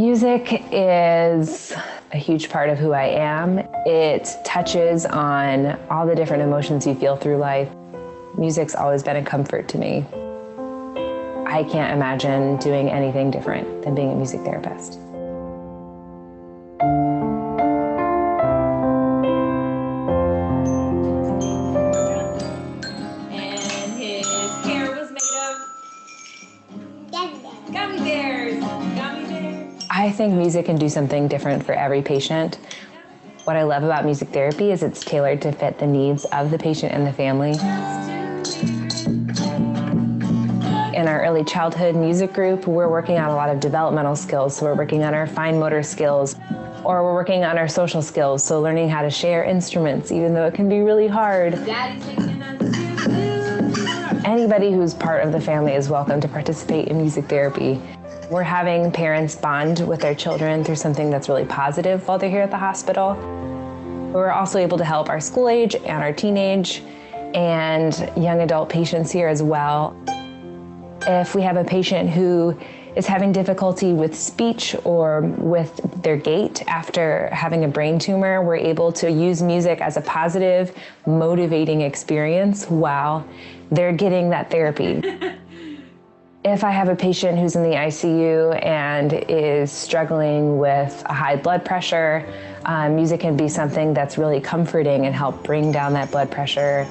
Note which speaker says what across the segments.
Speaker 1: Music is a huge part of who I am. It touches on all the different emotions you feel through life. Music's always been a comfort to me. I can't imagine doing anything different than being a music therapist.
Speaker 2: And his hair was made of gummy bears. Gummy bears.
Speaker 1: I think music can do something different for every patient. What I love about music therapy is it's tailored to fit the needs of the patient and the family. In our early childhood music group, we're working on a lot of developmental skills. So we're working on our fine motor skills, or we're working on our social skills. So learning how to share instruments, even though it can be really hard. Anybody who's part of the family is welcome to participate in music therapy. We're having parents bond with their children through something that's really positive while they're here at the hospital. We're also able to help our school age and our teenage and young adult patients here as well. If we have a patient who is having difficulty with speech or with their gait after having a brain tumor, we're able to use music as a positive, motivating experience while they're getting that therapy. If I have a patient who's in the ICU and is struggling with a high blood pressure, music can be something that's really comforting and help bring down that blood pressure.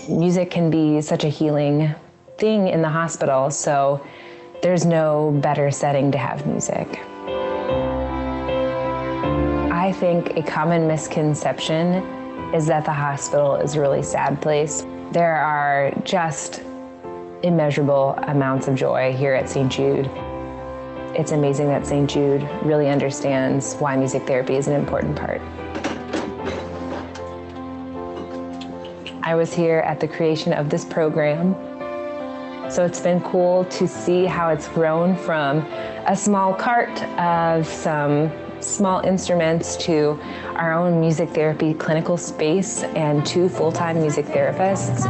Speaker 1: Music can be such a healing thing in the hospital, so there's no better setting to have music. I think a common misconception is that the hospital is a really sad place. There are just immeasurable amounts of joy here at St. Jude. It's amazing that St. Jude really understands why music therapy is an important part. I was here at the creation of this program, so it's been cool to see how it's grown from a small cart of some small instruments to our own music therapy clinical space and 2 full-time music therapists.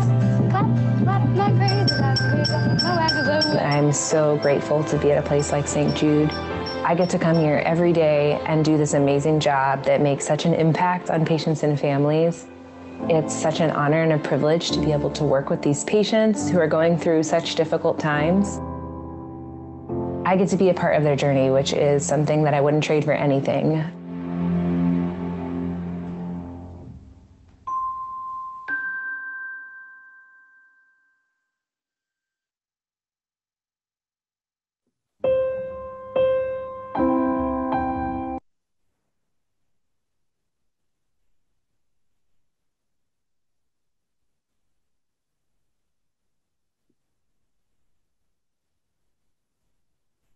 Speaker 1: I'm so grateful to be at a place like St. Jude. I get to come here every day and do this amazing job that makes such an impact on patients and families. It's such an honor and a privilege to be able to work with these patients who are going through such difficult times. I get to be a part of their journey, which is something that I wouldn't trade for anything.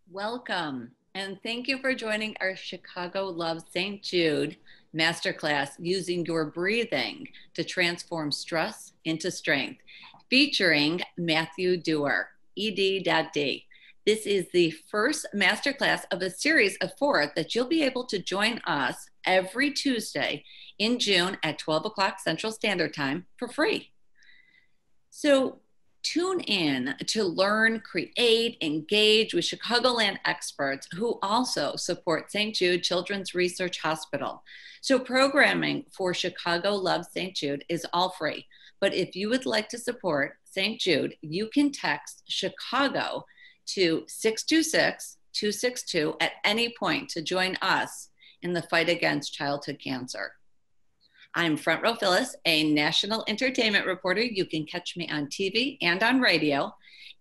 Speaker 3: Welcome, and thank you for joining our Chicago Love St. Jude Masterclass, Using Your Breathing to Transform Stress into Strength, featuring Matthew Dewar, ED.D. This is the first masterclass of a series of 4 that you'll be able to join us every Tuesday in June at 12 o'clock Central Standard Time for free. So tune in to learn, create, engage with Chicagoland experts who also support St. Jude Children's Research Hospital. So programming for Chicago Loves St. Jude is all free. But if you would like to support St. Jude, you can text Chicago to 626-262 at any point to join us in the fight against childhood cancer. I'm Front Row Phyllis, a national entertainment reporter. You can catch me on TV and on radio.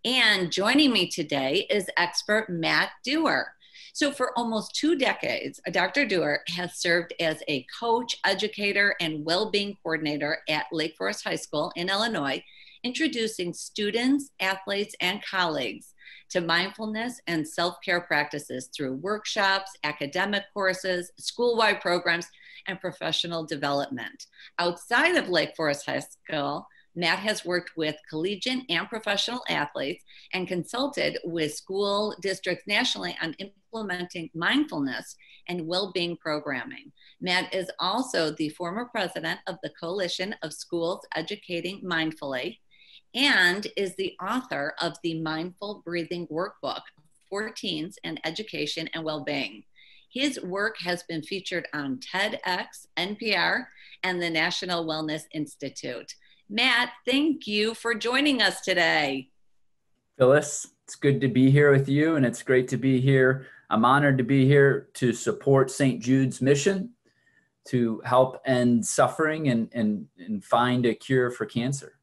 Speaker 3: And joining me today is expert Matt Dewar. So for almost 2 decades, Dr. Dewar has served as a coach, educator, and well-being coordinator at Lake Forest High School in Illinois, introducing students, athletes, and colleagues to mindfulness and self-care practices through workshops, academic courses, school-wide programs, and professional development. Outside of Lake Forest High School, Matt has worked with collegiate and professional athletes and consulted with school districts nationally on implementing mindfulness and well-being programming. Matt is also the former president of the Coalition of Schools Educating Mindfully and is the author of the Mindful Breathing Workbook for teens in education and well-being. His work has been featured on TEDx, NPR, and the National Wellness Institute. Matt, thank you for joining us today.
Speaker 4: Phyllis, it's good to be here with you, and it's great to be here. I'm honored to be here to support St. Jude's mission to help end suffering and find a cure for cancer.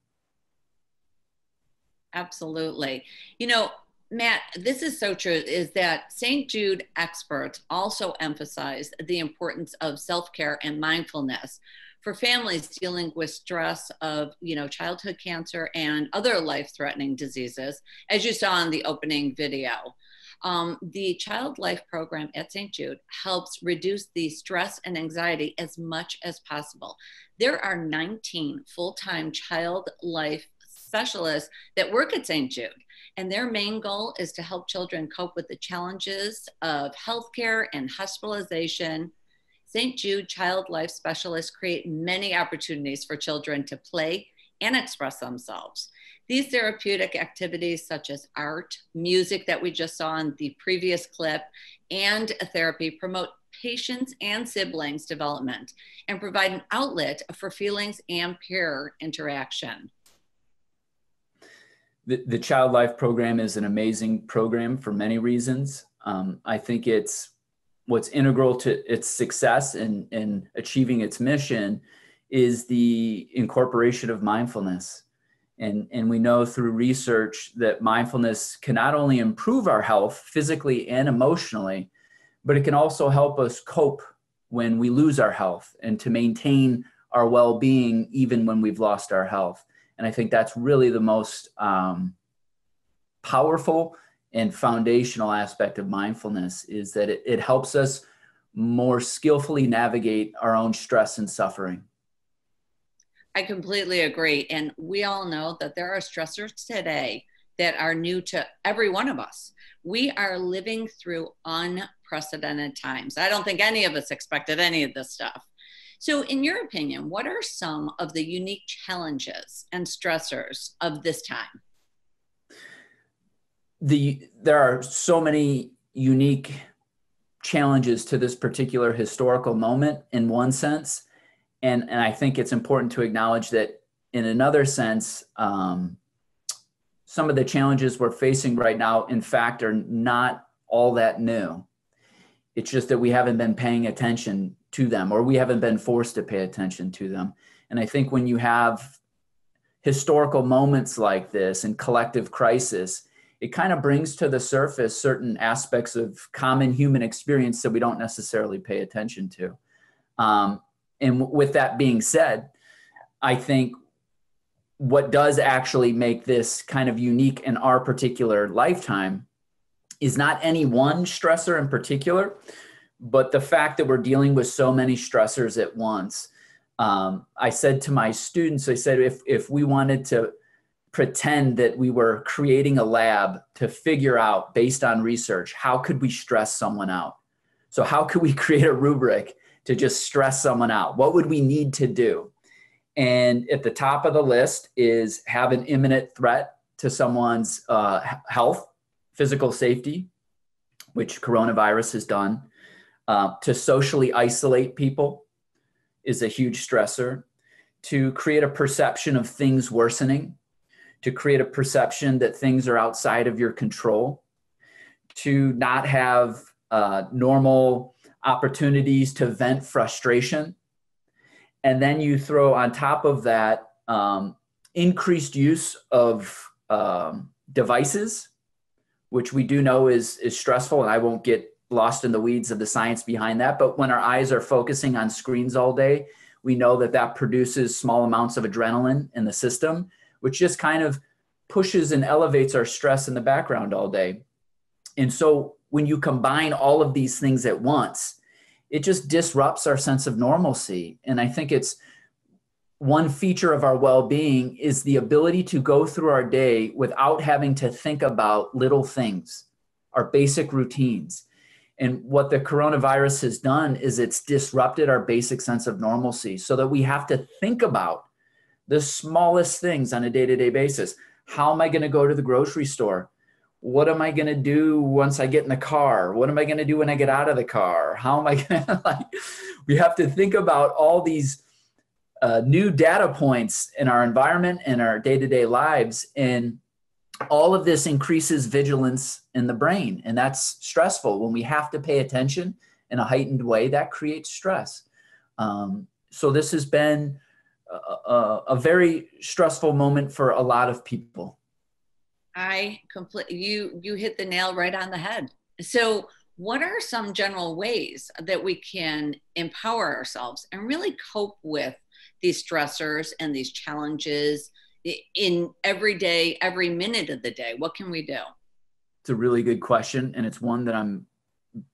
Speaker 3: Absolutely. You know, Matt, this is so true, is that St. Jude experts also emphasize the importance of self-care and mindfulness for families dealing with stress of, childhood cancer and other life-threatening diseases, as you saw in the opening video. The Child Life program at St. Jude helps reduce the stress and anxiety as much as possible. There are 19 full-time child life specialists that work at St. Jude, and their main goal is to help children cope with the challenges of healthcare and hospitalization. St. Jude Child Life Specialists create many opportunities for children to play and express themselves. These therapeutic activities such as art, music that we just saw in the previous clip, and therapy promote patients and siblings development and provide an outlet for feelings and peer interaction.
Speaker 4: The Child Life program is an amazing program for many reasons. I think what's integral to its success in achieving its mission is the incorporation of mindfulness. And we know through research that mindfulness can not only improve our health physically and emotionally, but it can also help us cope when we lose our health and to maintain our well-being even when we've lost our health. And I think that's really the most powerful and foundational aspect of mindfulness, is that it helps us more skillfully navigate our own stress and suffering.
Speaker 3: I completely agree. And we all know that there are stressors today that are new to every one of us. We are living through unprecedented times. I don't think any of us expected any of this stuff. So in your opinion, what are some of the unique challenges and stressors of this time?
Speaker 4: There are so many unique challenges to this particular historical moment in one sense. And I think it's important to acknowledge that in another sense, some of the challenges we're facing right now, in fact, are not all that new. It's just that we haven't been paying attention to them, or we haven't been forced to pay attention to them. And I think when you have historical moments like this and collective crisis, it kind of brings to the surface certain aspects of common human experience that we don't necessarily pay attention to. And with that being said, I think what does actually make this kind of unique in our particular lifetime is not any one stressor in particular, but the fact that we're dealing with so many stressors at once. I said to my students, I said, if we wanted to pretend that we were creating a lab to figure out, based on research, how could we stress someone out? So how could we create a rubric to just stress someone out? What would we need to do? And at the top of the list is have an imminent threat to someone's health, physical safety, which coronavirus has done. To socially isolate people is a huge stressor. To create a perception of things worsening, to create a perception that things are outside of your control, to not have normal opportunities to vent frustration. And then you throw on top of that increased use of devices, which we do know is stressful, and I won't get lost in the weeds of the science behind that. But when our eyes are focusing on screens all day, we know that produces small amounts of adrenaline in the system, which just kind of pushes and elevates our stress in the background all day. And so when you combine all of these things at once, it just disrupts our sense of normalcy. And I think it's one feature of our well-being is the ability to go through our day without having to think about little things, our basic routines. And what the coronavirus has done is it's disrupted our basic sense of normalcy so that we have to think about the smallest things on a day-to-day basis. How am I going to go to the grocery store? what am I going to do once I get in the car? What am I going to do when I get out of the car? How am I going to, like, we have to think about all these new data points in our environment and our day-to-day lives. And all of this increases vigilance in the brain. And that's stressful. When we have to pay attention in a heightened way, that creates stress. So this has been a very stressful moment for a lot of people.
Speaker 3: You hit the nail right on the head. So what are some general ways that we can empower ourselves and really cope with these stressors and these challenges in every day, every minute of the day? What can we do?
Speaker 4: It's a really good question. And it's one that I'm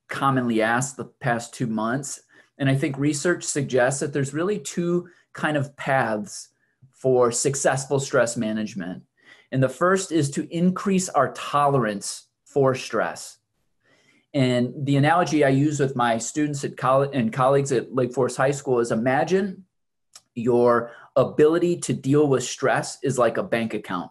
Speaker 4: commonly asked the past 2 months. And I think research suggests that there's really two kind of paths for successful stress management. And the first is to increase our tolerance for stress. And the analogy I use with my students at college and colleagues at Lake Forest High School is, imagine your ability to deal with stress is like a bank account.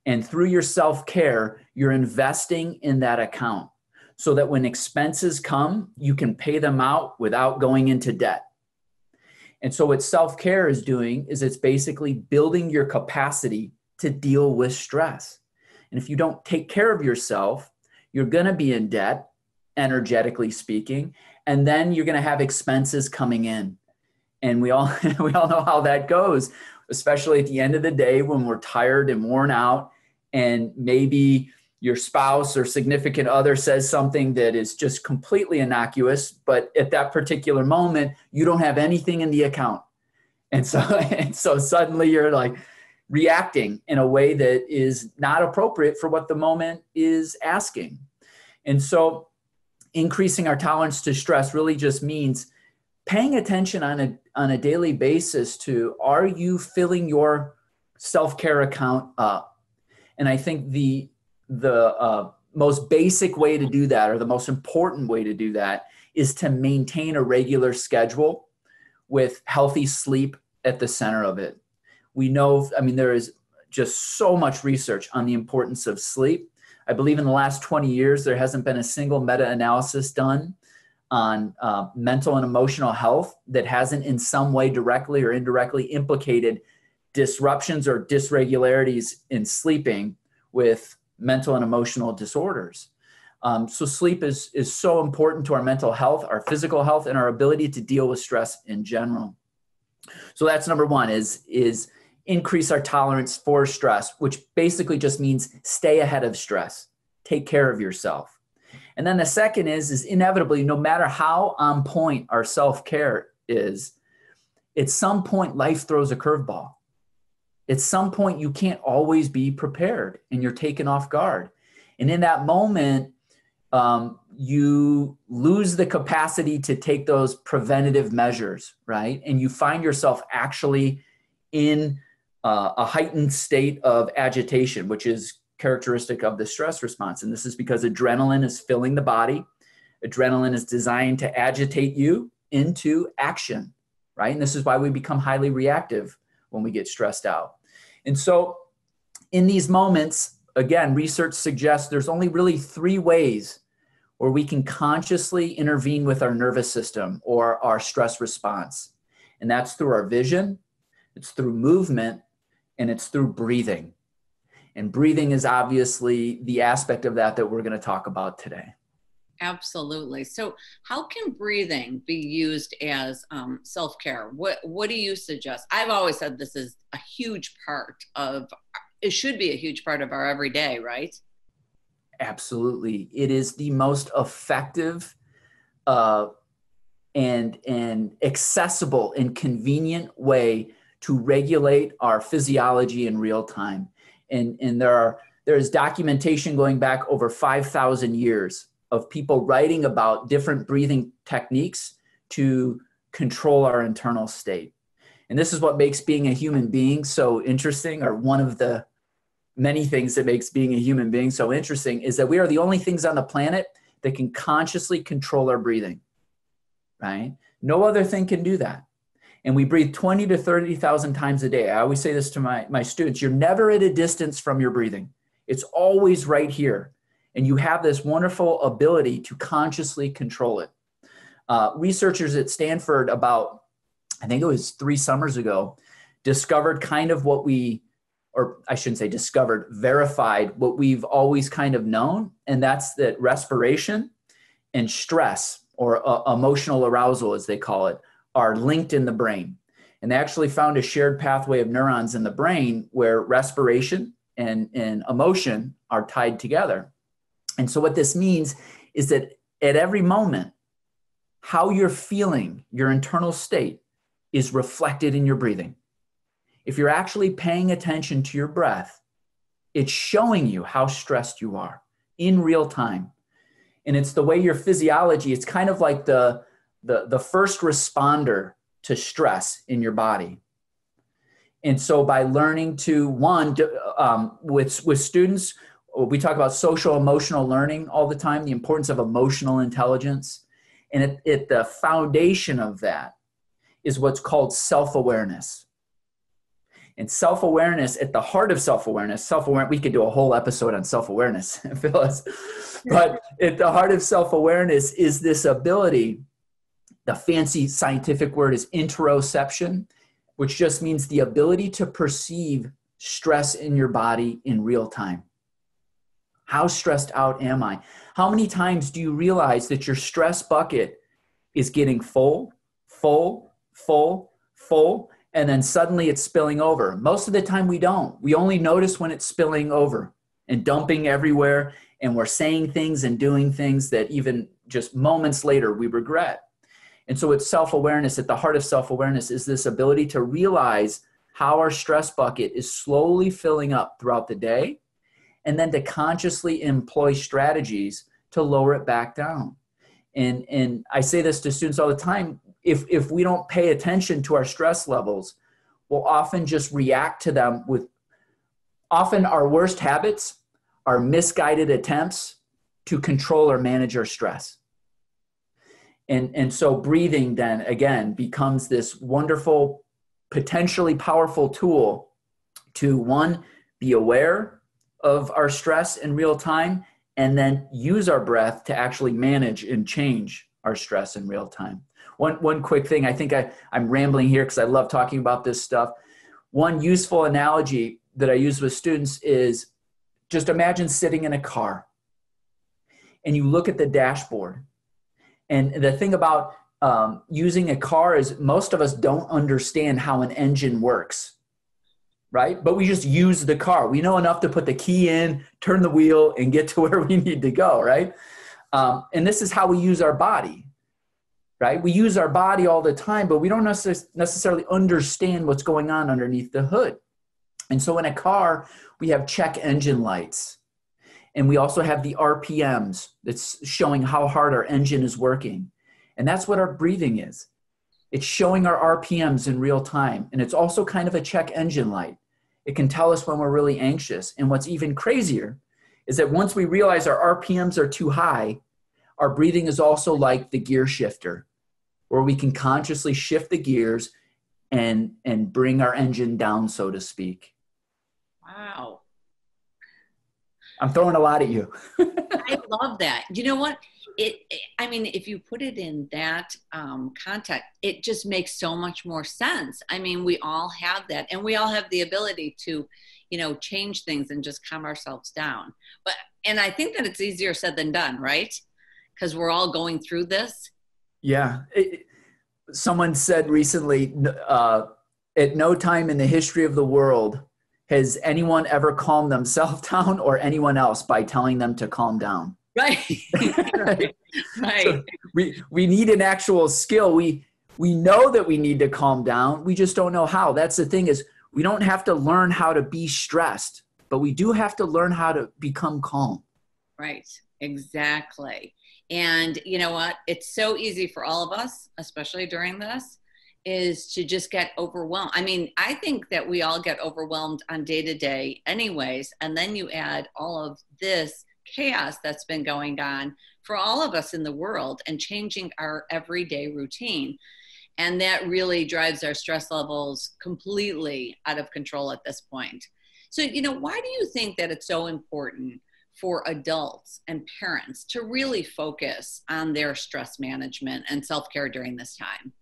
Speaker 4: And through your self-care, you're investing in that account so that when expenses come, you can pay them out without going into debt. And so what self-care is doing is it's basically building your capacity to deal with stress. And if you don't take care of yourself, you're going to be in debt, energetically speaking, and then you're going to have expenses coming in. And we all know how that goes, especially at the end of the day when we're tired and worn out, and maybe your spouse or significant other says something that is just completely innocuous, but at that particular moment, you don't have anything in the account. And so suddenly you're like reacting in a way that is not appropriate for what the moment is asking. And so increasing our tolerance to stress really just means paying attention on a daily basis to, are you filling your self-care account up? And I think the most basic way to do that, or the most important way to do that, is to maintain a regular schedule with healthy sleep at the center of it. We know, there is just so much research on the importance of sleep. I believe in the last 20 years, there hasn't been a single meta-analysis done on mental and emotional health that hasn't in some way directly or indirectly implicated disruptions or dysregularities in sleeping with mental and emotional disorders. So sleep is so important to our mental health, our physical health, and our ability to deal with stress in general. So that's number one, is increase our tolerance for stress, which basically just means stay ahead of stress, take care of yourself. And then the second is inevitably, no matter how on point our self-care is, at some point life throws a curveball. At some point you can't always be prepared and you're taken off guard. And in that moment, you lose the capacity to take those preventative measures, right? And you find yourself actually in a heightened state of agitation, which is characteristic of the stress response. And this is because adrenaline is filling the body. Adrenaline is designed to agitate you into action, right? And this is why we become highly reactive when we get stressed out. And so in these moments, again, research suggests there's only really 3 ways where we can consciously intervene with our nervous system or our stress response. And that's through our vision, it's through movement, and it's through breathing. And breathing is obviously the aspect of that we're going to talk about today.
Speaker 3: Absolutely. So how can breathing be used as self-care? What do you suggest? I've always said this is a huge part of, it should be a huge part of our everyday, right?
Speaker 4: Absolutely. It is the most effective and accessible and convenient way to regulate our physiology in real time. And there is documentation going back over 5,000 years of people writing about different breathing techniques to control our internal state. And this is what makes being a human being so interesting, or one of the many things that makes being a human being so interesting, is that we are the only things on the planet that can consciously control our breathing, right? No other thing can do that. And we breathe 20 to 30,000 times a day. I always say this to my students: you're never at a distance from your breathing. It's always right here. And you have this wonderful ability to consciously control it. Researchers at Stanford about, I think it was 3 summers ago, discovered kind of what or I shouldn't say discovered, verified what we've always kind of known. And that's that respiration and stress, or emotional arousal, as they call it, are linked in the brain. And they actually found a shared pathway of neurons in the brain where respiration and emotion are tied together. And so what this means is that at every moment, how you're feeling, your internal state, is reflected in your breathing. If you're actually paying attention to your breath, it's showing you how stressed you are in real time. And it's the way your physiology, it's kind of like the first responder to stress in your body. And so by learning to, with students, we talk about social emotional learning all the time, the importance of emotional intelligence. And at the foundation of that is what's called self-awareness. And self-awareness, at the heart of self-awareness, we could do a whole episode on self-awareness, Phyllis. But at the heart of self-awareness is this ability, the fancy scientific word is interoception, which just means the ability to perceive stress in your body in real time. How stressed out am I? How many times do you realize that your stress bucket is getting full, and then suddenly it's spilling over? Most of the time we don't. We only notice when it's spilling over and dumping everywhere, and we're saying things and doing things that even just moments later we regret. And so it's self-awareness. At the heart of self-awareness is this ability to realize how our stress bucket is slowly filling up throughout the day, and then to consciously employ strategies to lower it back down. And I say this to students all the time, if we don't pay attention to our stress levels, we'll often just react to them with, often our worst habits are misguided attempts to control or manage our stress. And so breathing then, again, becomes this wonderful, potentially powerful tool to, one, be aware of our stress in real time, and then use our breath to actually manage and change our stress in real time. One quick thing, I think I'm rambling here because I love talking about this stuff. One useful analogy that I use with students is, just imagine sitting in a car and you look at the dashboard. And the thing about using a car is most of us don't understand how an engine works, right? But we just use the car. We know enough to put the key in, turn the wheel, and get to where we need to go, right? And this is how we use our body, right? We use our body all the time, but we don't necessarily understand what's going on underneath the hood. And so in a car, we have check engine lights. And we also have the RPMs that's showing how hard our engine is working. And that's what our breathing is. It's showing our RPMs in real time. And it's also kind of a check engine light. It can tell us when we're really anxious. And what's even crazier is that once we realize our RPMs are too high, our breathing is also like the gear shifter, where we can consciously shift the gears and bring our engine down, so to speak.
Speaker 3: Wow.
Speaker 4: I'm throwing a lot at you.
Speaker 3: I love that. You know what? I mean, if you put it in that context, it just makes so much more sense. I mean, we all have that, and we all have the ability to, change things and just calm ourselves down. And I think that it's easier said than done, right? Because we're all going through this.
Speaker 4: Yeah. Someone said recently, at no time in the history of the world has anyone ever calmed themselves down or anyone else by telling them to calm down.
Speaker 3: Right. Right.
Speaker 4: So we need an actual skill. We know that we need to calm down. We just don't know how. That's the thing, is we don't have to learn how to be stressed, but we do have to learn how to become calm.
Speaker 3: Right. Exactly. And you know what? It's so easy for all of us, especially during this, is to just get overwhelmed. I mean, I think that we all get overwhelmed on day to day anyways. And then you add all of this chaos that's been going on for all of us in the world and changing our everyday routine. And that really drives our stress levels completely out of control at this point. So, why do you think that it's so important for adults and parents to really focus on their stress management and self-care during this time?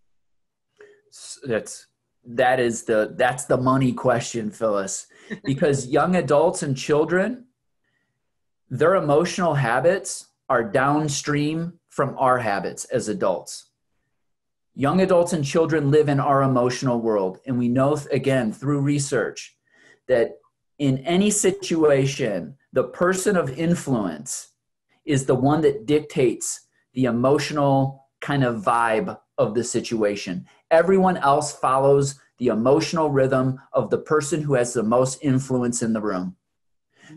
Speaker 4: That's the money question, Phyllis, because young adults and children, their emotional habits are downstream from our habits as adults. Young adults and children live in our emotional world. And we know, again, through research, that in any situation, the person of influence is the one that dictates the emotional kind of vibe of the situation. Everyone else follows the emotional rhythm of the person who has the most influence in the room.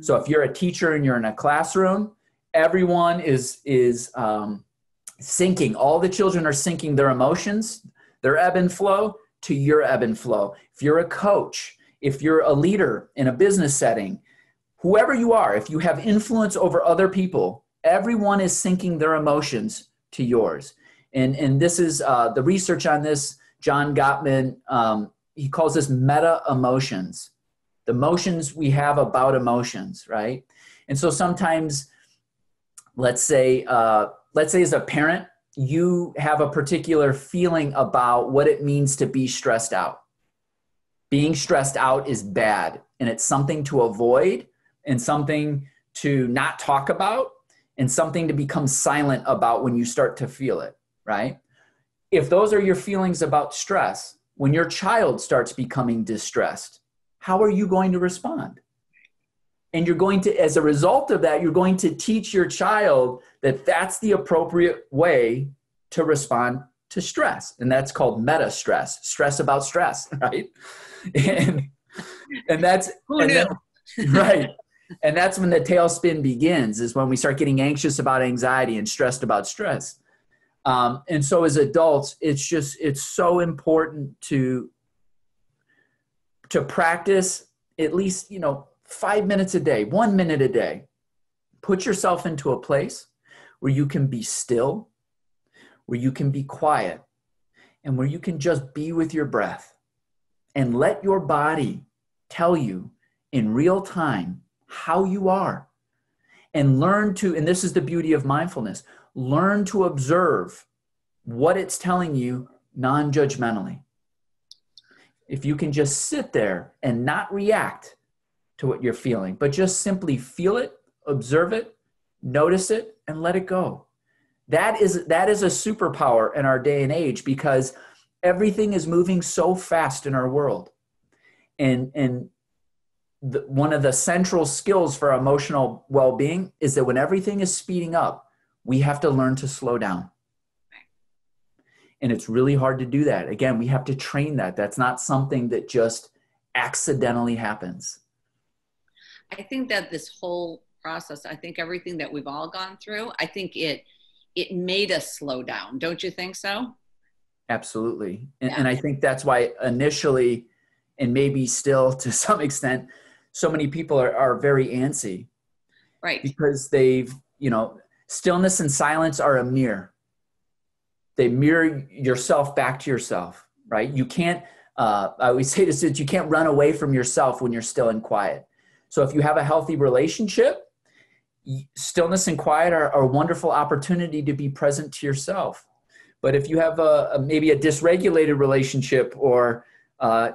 Speaker 4: So if you're a teacher and you're in a classroom, everyone is syncing. All the children are syncing their emotions, their ebb and flow, to your ebb and flow. If you're a coach, if you're a leader in a business setting, whoever you are, if you have influence over other people, everyone is syncing their emotions to yours. And this is the research on this. John Gottman, he calls this meta emotions, the emotions we have about emotions, right? And so sometimes, let's say as a parent, you have a particular feeling about what it means to be stressed out. Being stressed out is bad, and it's something to avoid and something to not talk about and something to become silent about when you start to feel it, right? If those are your feelings about stress, when your child starts becoming distressed, how are you going to respond? And you're going to, as a result of that, you're going to teach your child that that's the appropriate way to respond to stress. And that's called meta stress, stress about stress, right? And that's,
Speaker 3: Who knew?
Speaker 4: Right. And that's when the tailspin begins, is when we start getting anxious about anxiety and stressed about stress. And so as adults, it's so important to practice at least, 5 minutes a day, 1 minute a day. Put yourself into a place where you can be still, where you can be quiet, and where you can just be with your breath and let your body tell you in real time how you are. And learn to, and this is the beauty of mindfulness, learn to observe what it's telling you non-judgmentally. If you can just sit there and not react to what you're feeling, but just simply feel it, observe it, notice it, and let it go. That is a superpower in our day and age, because everything is moving so fast in our world. And one of the central skills for emotional well-being is that when everything is speeding up, we have to learn to slow down. And it's really hard to do that. Again, we have to train that. That's not something that just accidentally happens.
Speaker 3: I think that this whole process, I think everything that we've all gone through, I think it made us slow down. Don't you think so?
Speaker 4: Absolutely. And I think that's why initially, and maybe still to some extent, so many people are very antsy.
Speaker 3: Right.
Speaker 4: Because stillness and silence are a mirror. They mirror yourself back to yourself, right? You can't, I always say this, that you can't run away from yourself when you're still and quiet. So if you have a healthy relationship, stillness and quiet are a wonderful opportunity to be present to yourself. But if you have maybe a dysregulated relationship, or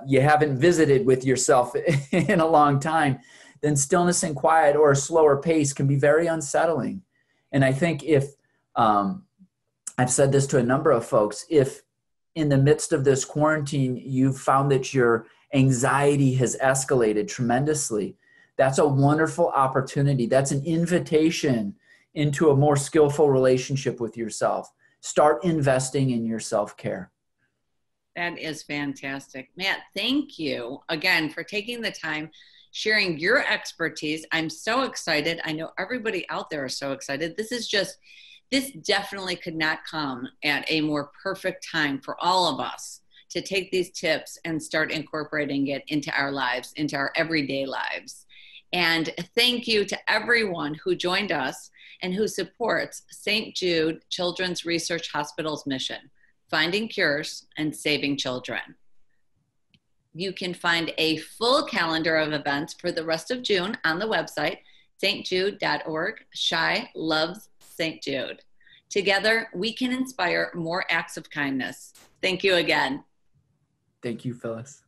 Speaker 4: you haven't visited with yourself in a long time, then stillness and quiet or a slower pace can be very unsettling. And I think if, I've said this to a number of folks, if in the midst of this quarantine, you've found that your anxiety has escalated tremendously, that's a wonderful opportunity. That's an invitation into a more skillful relationship with yourself. Start investing in your self-care.
Speaker 3: That is fantastic. Matt, thank you again for taking the time, sharing your expertise. I'm so excited. I know everybody out there is so excited. This definitely could not come at a more perfect time for all of us to take these tips and start incorporating it into our lives, into our everyday lives. And thank you to everyone who joined us and who supports St. Jude Children's Research Hospital's mission, finding cures and saving children. You can find a full calendar of events for the rest of June on the website, stjude.org. Shy loves St. Jude. Together, we can inspire more acts of kindness. Thank you again.
Speaker 4: Thank you, Phyllis.